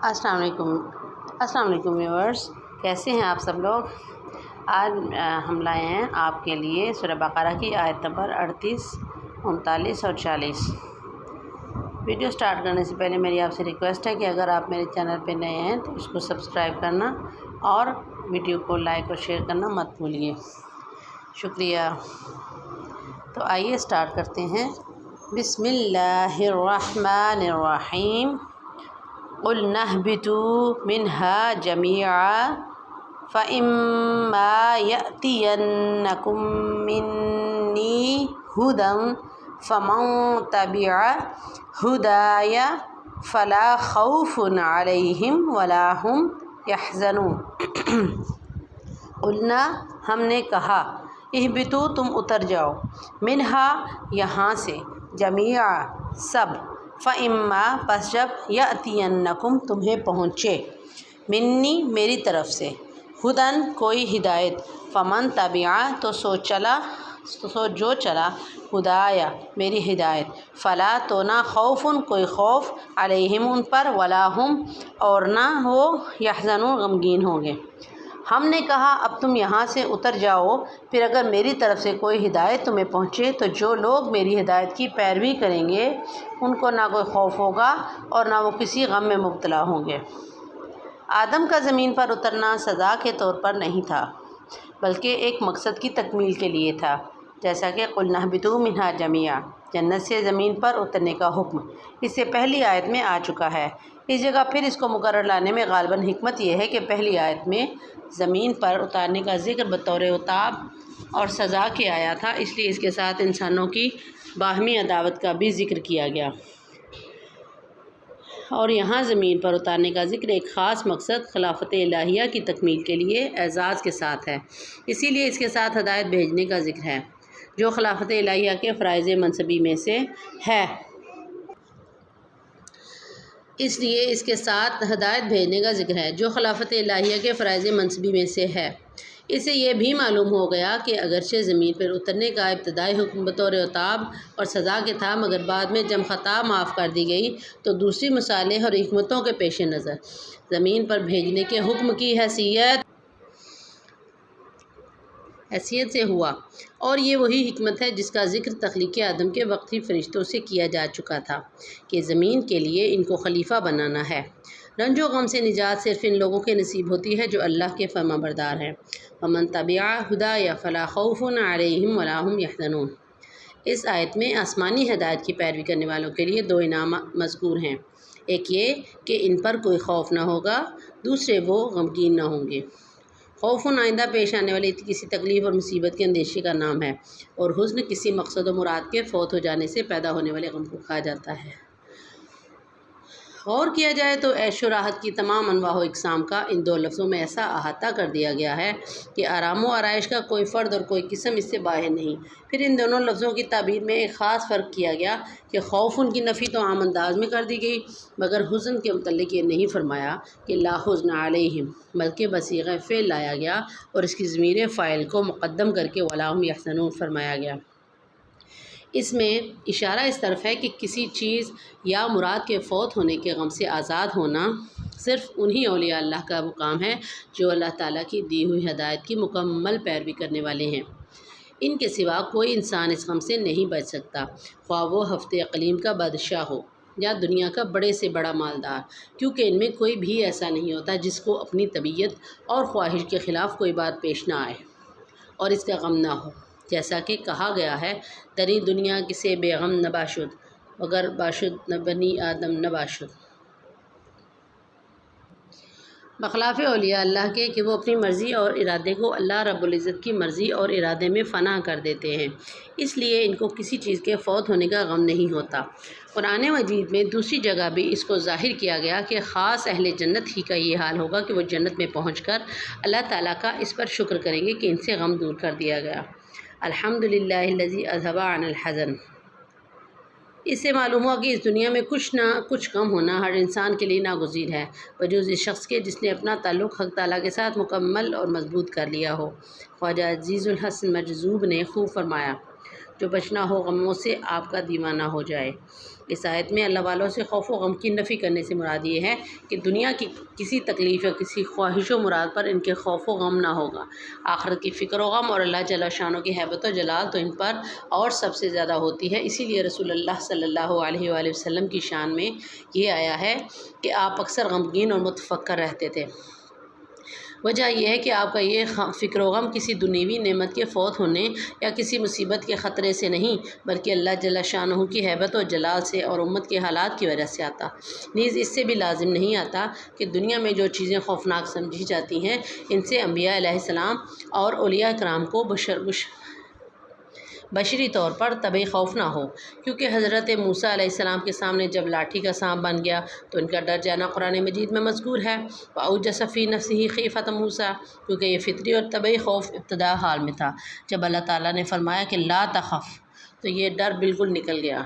السلام علیکم ویورز، کیسے ہیں آپ سب لوگ؟ آج ہم لائے ہیں آپ کے لیے سورہ بقرہ کی آیت نمبر 38، 39 اور 40۔ ویڈیو سٹارٹ کرنے سے پہلے میری آپ سے ریکویسٹ ہے کہ اگر آپ میرے چینل پہ نئے ہیں تو اس کو سبسکرائب کرنا اور ویڈیو کو لائک اور شیئر کرنا مت بھولیے، شکریہ۔ تو آئیے سٹارٹ کرتے ہیں۔ بسم اللہ الرحمن الرحیم۔ قُلْنَا اهْبِطُوا مِنْهَا جَمِيعًا فَإِمَّا يَأْتِيَنَّكُم مِّنِّي هُدًى فَمَن تَبِعَ هُدَايَ فَلَا خَوْفٌ عَلَيْهِمْ وَلَا هُمْ يَحْزَنُونَ۔ قُلْنَا ہم نے کہا، اهْبِطُوا تم اتر جاؤ، مِنْهَا یہاں سے، جَمِيعًا سب، فَإِمَّا پس جب، يَأْتِيَنَّكُم تمہیں پہنچے، مِنِّی میری طرف سے، ہدن کوئی ہدایت، فمن تبع تو جو چلا، ہدایا میری ہدایت، فلا تو نہ خوفن کوئی خوف، علیہم ان پر، ولا ہم اور نہ وہ، یحزنون غمگین ہوں گے۔ ہم نے کہا اب تم یہاں سے اتر جاؤ، پھر اگر میری طرف سے کوئی ہدایت تمہیں پہنچے تو جو لوگ میری ہدایت کی پیروی کریں گے ان کو نہ کوئی خوف ہوگا اور نہ وہ کسی غم میں مبتلا ہوں گے۔ آدم کا زمین پر اترنا سزا کے طور پر نہیں تھا بلکہ ایک مقصد کی تکمیل کے لیے تھا، جیسا کہ قُلْنَا اهْبِطُوا مِنْهَا جَمِيعًا، جنت سے زمین پر اترنے کا حکم اس سے پہلی آیت میں آ چکا ہے۔ اس جگہ پھر اس کو مقرر لانے میں غالباً حکمت یہ ہے کہ پہلی آیت میں زمین پر اتارنے کا ذکر بطور عتاب اور سزا کے آیا تھا، اس لیے اس کے ساتھ انسانوں کی باہمی عداوت کا بھی ذکر کیا گیا، اور یہاں زمین پر اتارنے کا ذکر ایک خاص مقصد خلافت الہیہ کی تکمیل کے لیے اعزاز کے ساتھ ہے، اسی لیے اس کے ساتھ ہدایت بھیجنے کا ذکر ہے جو خلافت الہیہ کے فرائض منصبی میں سے ہے۔ اس لیے اس کے ساتھ ہدایت بھیجنے کا ذکر ہے جو خلافت الہیہ کے فرائض منصبی میں سے ہے۔ اس سے یہ بھی معلوم ہو گیا کہ اگرچہ زمین پر اترنے کا ابتدائی حکم بطور عتاب اور سزا کے تھا، مگر بعد میں جب خطا معاف کر دی گئی تو دوسری مصالح اور حکمتوں کے پیش نظر زمین پر بھیجنے کے حکم کی حیثیت سے ہوا، اور یہ وہی حکمت ہے جس کا ذکر تخلیق آدم کے وقت ہی فرشتوں سے کیا جا چکا تھا کہ زمین کے لیے ان کو خلیفہ بنانا ہے۔ رنج و غم سے نجات صرف ان لوگوں کے نصیب ہوتی ہے جو اللہ کے فرما بردار ہیں۔ وَمَن تَبِعَ هُدَايَ فَلَا خَوْفٌ عَلَيْهِمْ وَلَا هُمْ يَحْزَنُونَ۔ اس آیت میں آسمانی ہدایت کی پیروی کرنے والوں کے لیے دو انعام مذکور ہیں، ایک یہ کہ ان پر کوئی خوف نہ ہوگا، دوسرے وہ غمگین نہ ہوں گے۔ خوف آئندہ پیش آنے والی کسی تکلیف اور مصیبت کے اندیشے کا نام ہے، اور حزن کسی مقصد و مراد کے فوت ہو جانے سے پیدا ہونے والے غم کو کہا جاتا ہے۔ غور کیا جائے تو عیش و راحت کی تمام انواع و اقسام کا ان دو لفظوں میں ایسا احاطہ کر دیا گیا ہے کہ آرام و آرائش کا کوئی فرد اور کوئی قسم اس سے باہر نہیں۔ پھر ان دونوں لفظوں کی تعبیر میں ایک خاص فرق کیا گیا کہ خوف کی نفی تو عام انداز میں کر دی گئی، مگر حزن کے متعلق یہ نہیں فرمایا کہ لا حزن علیہم، بلکہ بصیغہ فعل لایا گیا اور اس کی ضمیر فاعل کو مقدم کر کے ولا ہم یحزنون فرمایا گیا۔ اس میں اشارہ اس طرف ہے کہ کسی چیز یا مراد کے فوت ہونے کے غم سے آزاد ہونا صرف انہی اولیاء اللہ کا مقام ہے جو اللہ تعالیٰ کی دی ہوئی ہدایت کی مکمل پیروی کرنے والے ہیں۔ ان کے سوا کوئی انسان اس غم سے نہیں بچ سکتا، خواہ وہ ہفتے اقلیم کا بادشاہ ہو یا دنیا کا بڑے سے بڑا مالدار، کیونکہ ان میں کوئی بھی ایسا نہیں ہوتا جس کو اپنی طبیعت اور خواہش کے خلاف کوئی بات پیش نہ آئے اور اس کا غم نہ ہو، جیسا کہ کہا گیا ہے، دری دنیا کسے بے غم نہ باشد، وگر باشد نہ بنی آدم نہ باشد۔ بخلاف اولیاء اللہ کے کہ وہ اپنی مرضی اور ارادے کو اللہ رب العزت کی مرضی اور ارادے میں فنا کر دیتے ہیں، اس لیے ان کو کسی چیز کے فوت ہونے کا غم نہیں ہوتا۔ قرآن مجید میں دوسری جگہ بھی اس کو ظاہر کیا گیا کہ خاص اہل جنت ہی کا یہ حال ہوگا کہ وہ جنت میں پہنچ کر اللہ تعالیٰ کا اس پر شکر کریں گے کہ ان سے غم دور کر دیا گیا۔ الحمدللہ الذی اذھب عنا الحزن۔ اس سے معلوم ہوا کہ اس دنیا میں کچھ نہ کچھ غم ہونا ہر انسان کے لیے ناگزیر ہے، بجز اس شخص کے جس نے اپنا تعلق حق تعالیٰ کے ساتھ مکمل اور مضبوط کر لیا ہو۔ خواجہ عزیز الحسن مجذوب نے خوب فرمایا، جو بچنا ہو غموں سے آپ کا دیوانہ ہو جائے۔ اس آیت میں اللہ والوں سے خوف و غم کی نفی کرنے سے مراد یہ ہے کہ دنیا کی کسی تکلیف یا کسی خواہش و مراد پر ان کے خوف و غم نہ ہوگا۔ آخرت کی فکر و غم اور اللہ جل شانہ کی ہیبت و جلال تو ان پر اور سب سے زیادہ ہوتی ہے۔ اسی لیے رسول اللہ صلی اللہ علیہ وآلہ وسلم کی شان میں یہ آیا ہے کہ آپ اکثر غمگین اور متفکر رہتے تھے۔ وجہ یہ ہے کہ آپ کا یہ فکر و غم کسی دنیوی نعمت کے فوت ہونے یا کسی مصیبت کے خطرے سے نہیں، بلکہ اللہ جل شانہ کی ہیبت و جلال سے اور امت کے حالات کی وجہ سے آتا۔ نیز اس سے بھی لازم نہیں آتا کہ دنیا میں جو چیزیں خوفناک سمجھی جاتی ہیں ان سے انبیاء علیہ السلام اور اولیاء کرام کو بشری طور پر طبعی خوف نہ ہو، کیونکہ حضرت موسیٰ علیہ السلام کے سامنے جب لاٹھی کا سانپ بن گیا تو ان کا ڈر جانا قرآن مجید میں مذکور ہے۔ وَأَوْجَسَ فِي نَفْسِهِ خِيفَةَ موسیٰ، کیونکہ یہ فطری اور طبعی خوف ابتدا حال میں تھا۔ جب اللہ تعالیٰ نے فرمایا کہ لا تخف تو یہ ڈر بالکل نکل گیا۔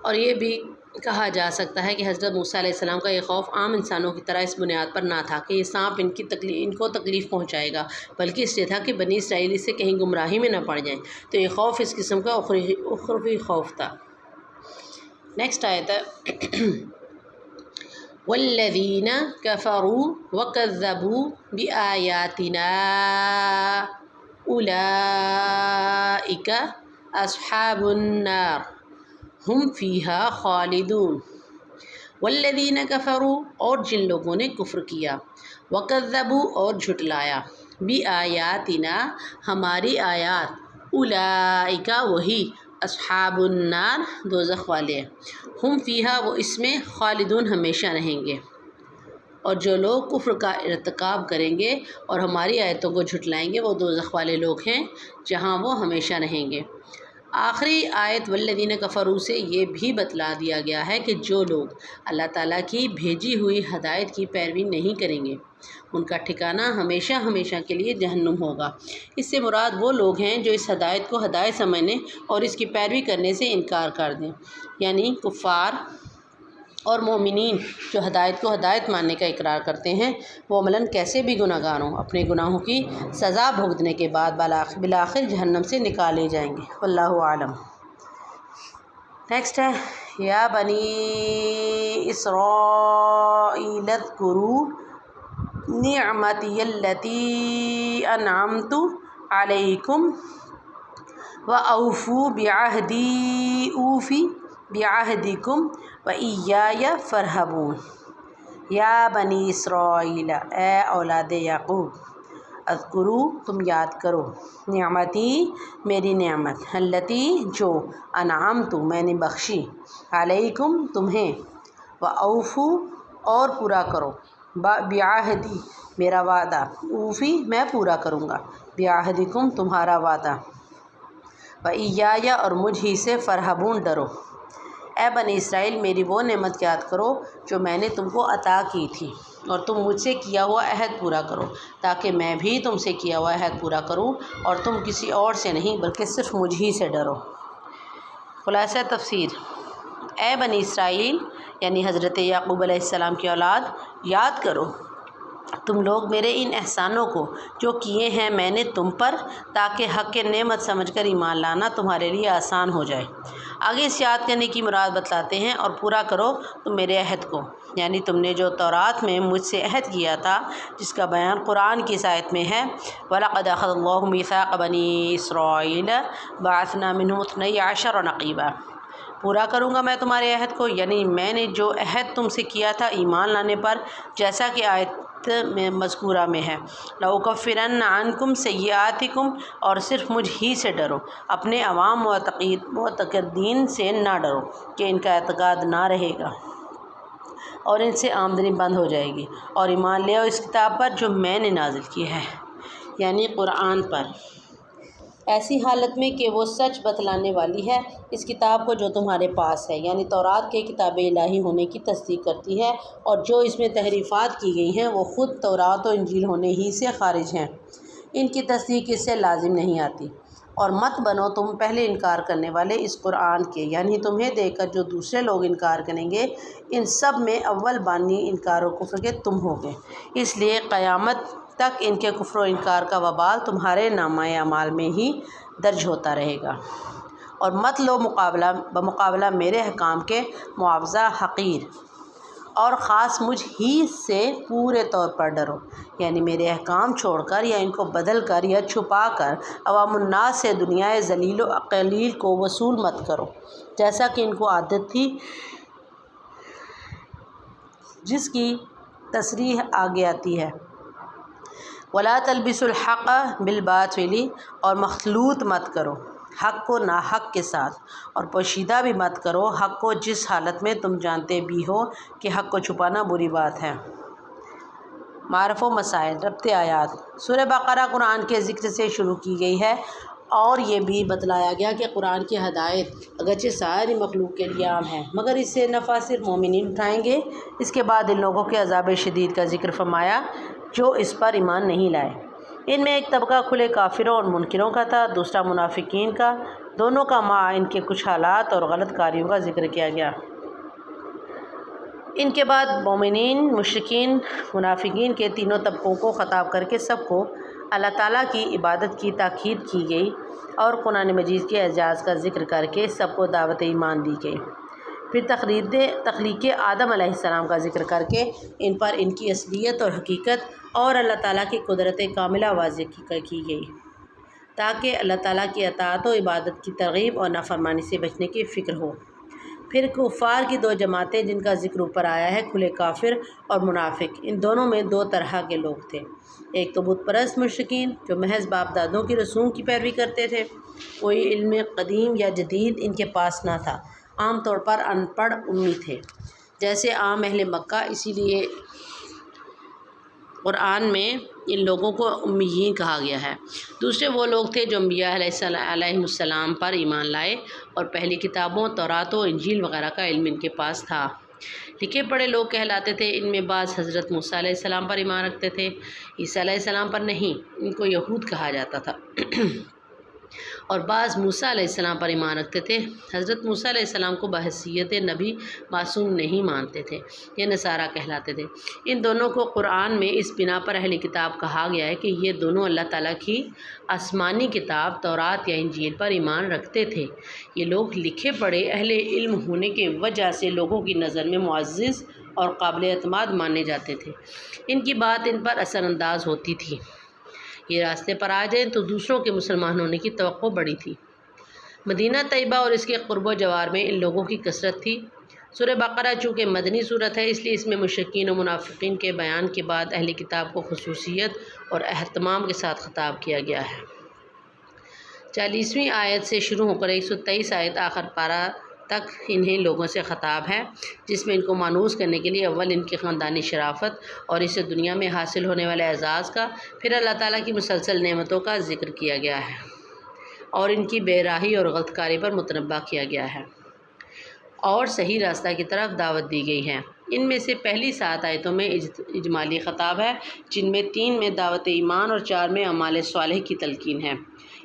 اور یہ بھی کہا جا سکتا ہے کہ حضرت موسیٰ علیہ السلام کا یہ خوف عام انسانوں کی طرح اس بنیاد پر نہ تھا کہ یہ سانپ ان کو تکلیف پہنچائے گا، بلکہ اس لیے تھا کہ بنی اسرائیل اس سے کہیں گمراہی میں نہ پڑ جائیں، تو یہ خوف اس قسم کا اخروی خوف تھا۔ نیکسٹ آیت ہے والذین کفروا وکذبوا بآیاتنا اولئک اصحاب النار ہم فیہا خالدون۔ والذین کفروا، اور جن لوگوں نے کفر کیا، وکذبوا اور جھٹلایا، بآیاتنا ہماری آیات، اولئک وہی، اصحاب النار دوزخ والے، ہم فیہا وہ اس میں، خالدون ہمیشہ رہیں گے۔ اور جو لوگ کفر کا ارتکاب کریں گے اور ہماری آیتوں کو جھٹلائیں گے وہ دوزخ والے لوگ ہیں جہاں وہ ہمیشہ رہیں گے۔ آخری آیت والذین کفروا سے یہ بھی بتلا دیا گیا ہے کہ جو لوگ اللہ تعالیٰ کی بھیجی ہوئی ہدایت کی پیروی نہیں کریں گے ان کا ٹھکانہ ہمیشہ ہمیشہ کے لیے جہنم ہوگا۔ اس سے مراد وہ لوگ ہیں جو اس ہدایت کو ہدایت سمجھنے اور اس کی پیروی کرنے سے انکار کر دیں، یعنی کفار اور مومنین جو ہدایت کو ہدایت ماننے کا اقرار کرتے ہیں وہ عملاً کیسے بھی گناہ گار ہوں، اپنے گناہوں کی سزا بھگتنے کے بعد بالآخر جہنم سے نکالے جائیں گے۔ واللہ اعلم۔ نیکسٹ ہے یا بنی اسرائیل اذکروا نعمتی التی انعمت علیکم وأوفوا بعہدی اوفی بعہدکم وإیای فارہبون۔ یا بنی اسرائیل، اے اولاد یعقوب، اذکروا تم یاد کرو، نعمتی میری نعمت، التی جو، انعمت میں نے بخشی، علیکم تمہیں، واوفوا اور پورا کرو، بعہدی میرا وعدہ، اوفی میں پورا کروں گا، بعہدکم تمہارا وعدہ، وإیای اور مجھ ہی سے، فارہبون ڈرو۔ اے بنی اسرائیل میری وہ نعمت یاد کرو جو میں نے تم کو عطا کی تھی، اور تم مجھ سے کیا ہوا عہد پورا کرو تاکہ میں بھی تم سے کیا ہوا عہد پورا کروں، اور تم کسی اور سے نہیں بلکہ صرف مجھ ہی سے ڈرو۔ خلاصہ تفسیر، اے بنی اسرائیل یعنی حضرت یعقوب علیہ السلام کی اولاد، یاد کرو تم لوگ میرے ان احسانوں کو جو کیے ہیں میں نے تم پر، تاکہ حق نعمت سمجھ کر ایمان لانا تمہارے لیے آسان ہو جائے۔ آگے اس یاد کرنے کی مراد بتلاتے ہیں، اور پورا کرو تم میرے عہد کو، یعنی تم نے جو تورات میں مجھ سے عہد کیا تھا جس کا بیان قرآن کی اس آیت میں ہے، وَلَقَدْ أَخَذَ اللَّهُ مِيثَاقَ بَنِي إِسْرَائِيلَ وَبَعَثْنَا مِنْهُمُ اثْنَيْ عَشَرَ نَقِيبًا۔ پورا کروں گا میں تمہارے عہد کو، یعنی میں نے جو عہد تم سے کیا تھا ایمان لانے پر، جیسا کہ آیت میں مذکورہ میں ہے، لَأُكَفِّرَنَّ عَنْكُمْ سَيِّئَاتِكُمْ اور صرف مجھ ہی سے ڈرو، اپنے عوام معتقدین سے نہ ڈرو کہ ان کا اعتقاد نہ رہے گا اور ان سے آمدنی بند ہو جائے گی، اور ایمان لے آؤ اس کتاب پر جو میں نے نازل کی ہے، یعنی قرآن پر، ایسی حالت میں کہ وہ سچ بتلانے والی ہے اس کتاب کو جو تمہارے پاس ہے، یعنی تورات کے کتاب الہی ہونے کی تصدیق کرتی ہے، اور جو اس میں تحریفات کی گئی ہیں وہ خود تورات و انجیل ہونے ہی سے خارج ہیں، ان کی تصدیق اس سے لازم نہیں آتی۔ اور مت بنو تم پہلے انکار کرنے والے اس قرآن کے، یعنی تمہیں دیکھ کر جو دوسرے لوگ انکار کریں گے ان سب میں اول بانی انکار و کفر کے تم ہوگے، اس لیے قیامت تک ان کے کفر و انکار کا وبال تمہارے نامہ اعمال میں ہی درج ہوتا رہے گا۔ اور مت لو بمقابلہ میرے احکام کے معاوضہ حقیر، اور خاص مجھ ہی سے پورے طور پر ڈرو، یعنی میرے احکام چھوڑ کر یا ان کو بدل کر یا چھپا کر عوام الناس سے دنیائے ذلیل و قلیل کو وصول مت کرو، جیسا کہ ان کو عادت تھی، جس کی تصریح آگے آتی ہے۔ وَلَا تَلْبِسُوا الْحَقَّ بِالْبَاطِلِ، اور مخلوط مت کرو حق کو ناحق کے ساتھ، اور پوشیدہ بھی مت کرو حق کو جس حالت میں تم جانتے بھی ہو کہ حق کو چھپانا بری بات ہے۔ معرف و مسائل۔ ربط آیات۔ سورہ بقرہ قرآن کے ذکر سے شروع کی گئی ہے، اور یہ بھی بتلایا گیا کہ قرآن کی ہدایت اگرچہ ساری مخلوق کے لیے عام ہے، مگر اس سے نفع صرف مومنین اٹھائیں گے۔ اس کے بعد ان لوگوں کے عذاب شدید کا ذکر فرمایا جو اس پر ایمان نہیں لائے۔ ان میں ایک طبقہ کھلے کافروں اور منکروں کا تھا، دوسرا منافقین کا، دونوں کا مع ان کے کچھ حالات اور غلط کاریوں کا ذکر کیا گیا۔ ان کے بعد مومنین، مشرکین، منافقین کے تینوں طبقوں کو خطاب کر کے سب کو اللہ تعالیٰ کی عبادت کی تاکید کی گئی، اور قرآن مجید کے اعجاز کا ذکر کر کے سب کو دعوت ایمان دی گئی۔ پھر تخلیق آدم علیہ السلام کا ذکر کر کے ان پر ان کی اصلیت اور حقیقت اور اللہ تعالیٰ کی قدرت کاملہ واضح کی گئی، تاکہ اللہ تعالیٰ کی اطاعت و عبادت کی ترغیب اور نافرمانی سے بچنے کی فکر ہو۔ پھر کفار کی دو جماعتیں جن کا ذکر اوپر آیا ہے، کھلے کافر اور منافق، ان دونوں میں دو طرح کے لوگ تھے۔ ایک تو بت پرست مشرکین جو محض باپ دادوں کی رسوم کی پیروی کرتے تھے، کوئی علم قدیم یا جدید ان کے پاس نہ تھا، عام طور پر ان پڑھ امی تھے، جیسے عام اہل مکہ، اسی لیے قرآن میں ان لوگوں کو امیین کہا گیا ہے۔ دوسرے وہ لوگ تھے جو انبیاء علیہ السلام پر ایمان لائے اور پہلی کتابوں تورات و انجیل وغیرہ کا علم ان کے پاس تھا، لکھے پڑھے لوگ کہلاتے تھے۔ ان میں بعض حضرت موسیٰ علیہ السلام پر ایمان رکھتے تھے، عیسیٰ علیہ السلام پر نہیں، ان کو یہود کہا جاتا تھا، اور بعض موسیٰ علیہ السلام پر ایمان رکھتے تھے۔ حضرت موسیٰ علیہ السلام کو بحیثیت نبی معصوم نہیں مانتے تھے، یہ نصارہ کہلاتے تھے۔ ان دونوں کو قرآن میں اس بنا پر اہل کتاب کہا گیا ہے کہ یہ دونوں اللہ تعالیٰ کی آسمانی کتاب تورات یا انجیل پر ایمان رکھتے تھے۔ یہ لوگ لکھے پڑھے اہل علم ہونے کی وجہ سے لوگوں کی نظر میں معزز اور قابل اعتماد مانے جاتے تھے، ان کی بات ان پر اثر انداز ہوتی تھی۔ یہ راستے پر آ جائیں تو دوسروں کے مسلمان ہونے کی توقع بڑی تھی۔ مدینہ طیبہ اور اس کے قرب و جوار میں ان لوگوں کی کثرت تھی۔ سورہ بقرہ چونکہ مدنی صورت ہے، اس لیے اس میں مشرکین و منافقین کے بیان کے بعد اہل کتاب کو خصوصیت اور اہتمام کے ساتھ خطاب کیا گیا ہے۔ 40ویں آیت سے شروع ہو کر 123 آیت آخر پارہ تک انہیں لوگوں سے خطاب ہے، جس میں ان کو مانوس کرنے کے لیے اول ان کی خاندانی شرافت اور اسے دنیا میں حاصل ہونے والے اعزاز کا، پھر اللہ تعالیٰ کی مسلسل نعمتوں کا ذکر کیا گیا ہے، اور ان کی بے راہی اور غلط کاری پر متنبہ کیا گیا ہے، اور صحیح راستہ کی طرف دعوت دی گئی ہے۔ ان میں سے پہلی 7 آیتوں میں اجمالی خطاب ہے، جن میں 3 میں دعوت ایمان اور 4 میں اعمال صالح کی تلقین ہے۔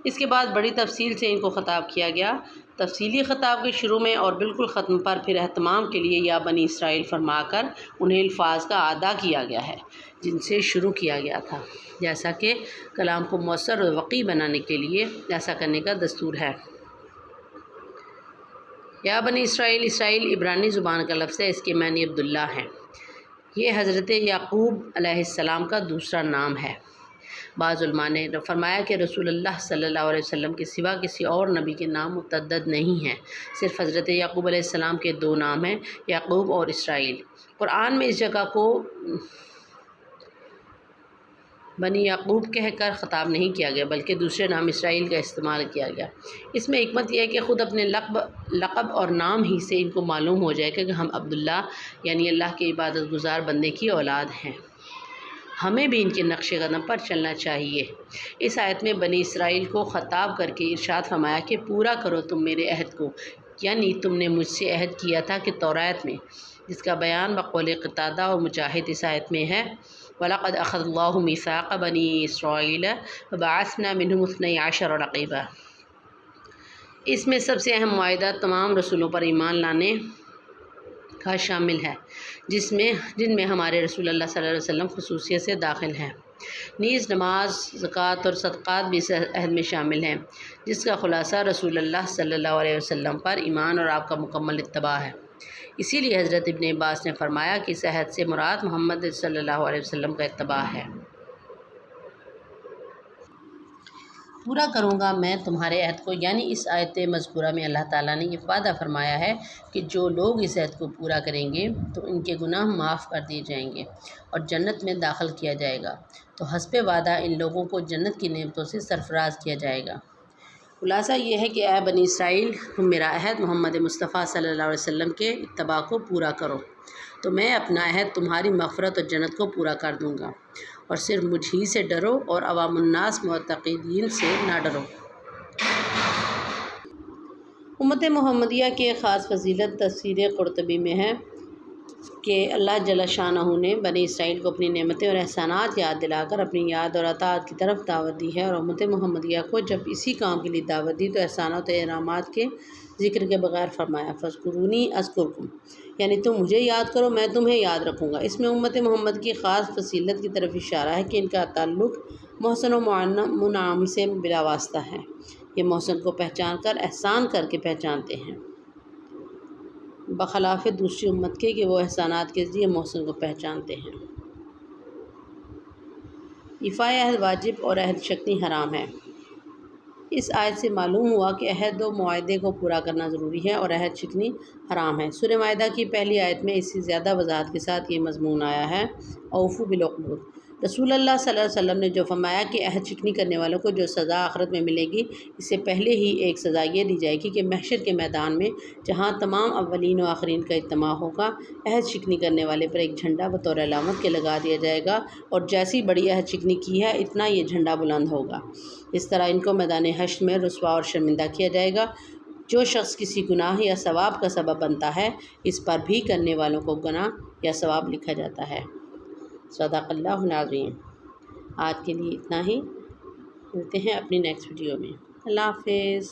اس کے بعد بڑی تفصیل سے ان کو خطاب کیا گیا۔ تفصیلی خطاب کے شروع میں اور بالکل ختم پر پھر اہتمام کے لیے یا بنی اسرائیل فرما کر انہیں الفاظ کا اعادہ کیا گیا ہے جن سے شروع کیا گیا تھا، جیسا کہ کلام کو مؤثر اور وقیع بنانے کے لیے ایسا کرنے کا دستور ہے۔ یا بنی اسرائیل، اسرائیل عبرانی زبان کا لفظ ہے، اس کے معنی عبداللہ ہیں۔ یہ حضرت یعقوب علیہ السلام کا دوسرا نام ہے۔ بعض علماء نے فرمایا کہ رسول اللہ صلی اللہ علیہ وسلم کے سوا کسی اور نبی کے نام متعدد نہیں ہیں، صرف حضرت یعقوب علیہ السلام کے 2 نام ہیں، یعقوب اور اسرائیل۔ قرآن میں اس جگہ کو بنی یعقوب کہہ کر خطاب نہیں کیا گیا، بلکہ دوسرے نام اسرائیل کا استعمال کیا گیا۔ اس میں حکمت یہ ہے کہ خود اپنے لقب اور نام ہی سے ان کو معلوم ہو جائے کہ ہم عبداللہ یعنی اللہ کے عبادت گزار بندے کی اولاد ہیں، ہمیں بھی ان کے نقش قدم پر چلنا چاہیے۔ اس آیت میں بنی اسرائیل کو خطاب کر کے ارشاد فرمایا کہ پورا کرو تم میرے عہد کو، یعنی تم نے مجھ سے عہد کیا تھا کہ تورات میں، جس کا بیان بقول قتادہ اور مجاہد اس آیت میں ہے، وَلَقَدْ أَخَذَ اللَّهُ مِيثَاقَ بَنِي إِسْرَائِيلَ وَبَعَثْنَا مِنْهُمُ 12 رَقِيبًا۔ اس میں سب سے اہم معاہدہ تمام رسولوں پر ایمان لانے کا شامل ہے، جن میں ہمارے رسول اللہ صلی اللہ علیہ وسلم خصوصیت سے داخل ہیں۔ نیز نماز، زکوٰۃ اور صدقات بھی اس عہد میں شامل ہیں، جس کا خلاصہ رسول اللہ صلی اللہ علیہ وسلم پر ایمان اور آپ کا مکمل اتباع ہے۔ اسی لیے حضرت ابن عباس نے فرمایا کہ اس عہد سے مراد محمد صلی اللہ علیہ وسلم کا اتباع ہے۔ پورا کروں گا میں تمہارے عہد کو، یعنی اس آیت مذکورہ میں اللہ تعالیٰ نے یہ وعدہ فرمایا ہے کہ جو لوگ اس عہد کو پورا کریں گے تو ان کے گناہ معاف کر دیے جائیں گے اور جنت میں داخل کیا جائے گا، تو حسب وعدہ ان لوگوں کو جنت کی نعمتوں سے سرفراز کیا جائے گا۔ خلاصہ یہ ہے کہ اے بنی اسرائیل، تم میرا عہد محمد مصطفیٰ صلی اللہ علیہ وسلم کے اتباع کو پورا کرو، تو میں اپنا عہد تمہاری مغفرت اور جنت کو پورا کر دوں گا، اور صرف مجھ ہی سے ڈرو اور عوام الناس معتقدین سے نہ ڈرو۔ امت محمدیہ کی ایک خاص فضیلت تفسیر قرطبی میں ہے کہ اللہ جل شانہ نے بنی اسرائیل کو اپنی نعمتیں اور احسانات یاد دلا کر اپنی یاد اور اطاعت کی طرف دعوت دی ہے، اور امت محمدیہ کو جب اسی کام کے لیے دعوت دی تو احسانات و انعامات کے ذکر کے بغیر فرمایا فاذکرونی اذکرکم، یعنی تم مجھے یاد کرو میں تمہیں یاد رکھوں گا۔ اس میں امت محمد کی خاص فضیلت کی طرف اشارہ ہے کہ ان کا تعلق محسن و منعم سے بلا واسطہ ہے، یہ محسن کو پہچان کر احسان کر کے پہچانتے ہیں، بخلاف دوسری امت کے کہ وہ احسانات کے ذریعے محسن کو پہچانتے ہیں۔ ایفائے عہد واجب اور عہد شکنی حرام ہے۔ اس آیت سے معلوم ہوا کہ عہد و معاہدے کو پورا کرنا ضروری ہے اور عہد شکنی حرام ہے۔ سورہ مائدہ کی پہلی آیت میں اس سے زیادہ وضاحت کے ساتھ یہ مضمون آیا ہے، اوفوا بالعقود۔ رسول اللہ صلی اللہ علیہ وسلم نے جو فرمایا کہ عہد شکنی کرنے والوں کو جو سزا آخرت میں ملے گی، اس سے پہلے ہی ایک سزا یہ دی جائے گی کہ محشر کے میدان میں جہاں تمام اولین و آخرین کا اجتماع ہوگا، عہد شکنی کرنے والے پر ایک جھنڈا بطور علامت کے لگا دیا جائے گا، اور جیسی بڑی عہد شکنی کی ہے اتنا یہ جھنڈا بلند ہوگا۔ اس طرح ان کو میدان حشر میں رسوا اور شرمندہ کیا جائے گا۔ جو شخص کسی گناہ یا ثواب کا سبب بنتا ہے، اس پر بھی کرنے والوں کو گناہ یا ثواب لکھا جاتا ہے۔ صدق اللہ العظیم۔ آج کے لیے اتنا ہی، ملتے ہیں اپنی نیکسٹ ویڈیو میں۔ اللہ حافظ۔